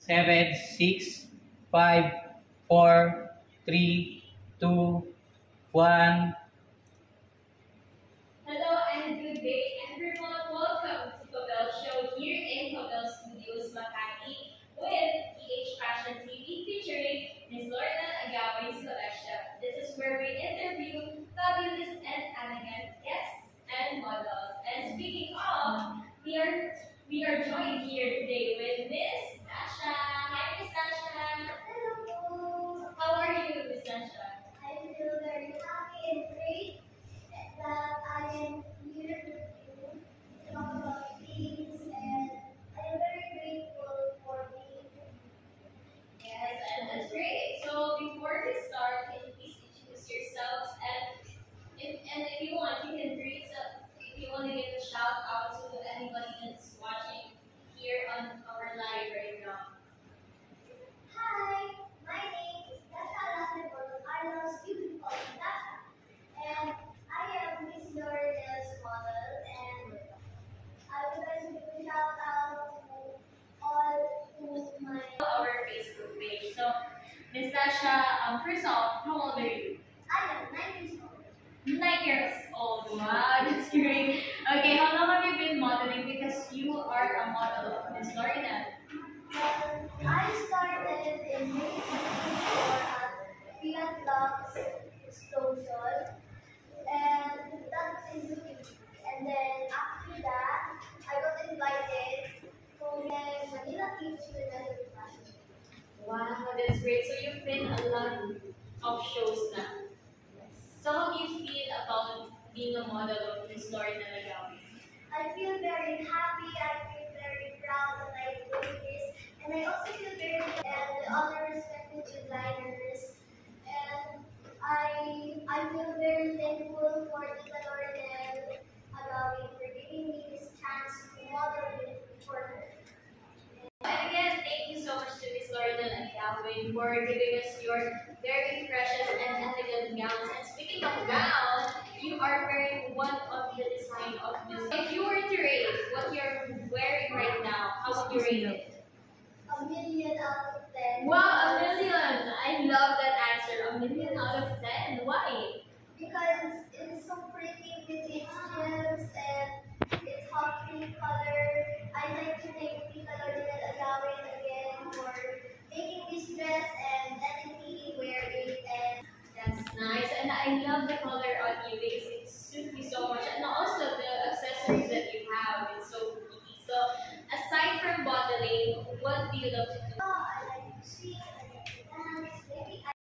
7, 6, 5, 4, 3, 2, 1. Hello and good day everyone. Welcome to Pavel Show here in Pavel Studios, Makati with PH Fashion TV featuring Ms. Lorna Agaway Celestia. This is where we interview fabulous and elegant guests and models. And speaking of, we are joined here today with Miss Nasha. Hi, Miss Nasha. Hello. How are you, Miss Nasha? I feel very happy and great that I am here with you to talk about things, and I am very grateful for being here. Yes, and that's great. So before we start, can you please introduce yourselves and if you want, you can greet if you want to give a shout out to anybody that's watching here on our live right now. Hi, my name is Dasha Lasnebol. I love you to call me Dasha. And I am Miss Lorna's model, and I would like to give a shout out to all who my Our Facebook page. So, Miss Tasha, first off, how old are you? I am 9 years old. 9 years old. Wow, that's great. Okay, how long have you been modeling? Because you are a model of Miss Lorna. I started in May 2024 at Fiat Lux Social, and that was in Duty. And then after that, I got invited to the Manila Kids United Fashion. Wow, that's great. So you've been a lot of shows now. So how do you feel about being a model of Miss Lorna Agawi? I feel very happy, I feel very proud that I did this, and I also feel very and the other respected designers, and I feel very thankful for Tita Lorna Agawi for giving me this chance to model for her. And again, thank you so much to Miss Lorna Agawi for giving us your very precious and elegant gowns. And speaking of gowns, you are wearing one of the design of Miss. If you were to rate what you're wearing right now, how would you rate it? A million out of 10. Wow, a million! I love that answer. A million out of 10. Why? Because it's so pretty with its gems and its hot pink color. I'd like to thank Tita Lorna Agawi again for making this dress and letting me wear it. And That's nice, and I love the color on you because it suits you so much, and also the accessories that you have. It's so pretty. So, aside from modeling, what do you love to do?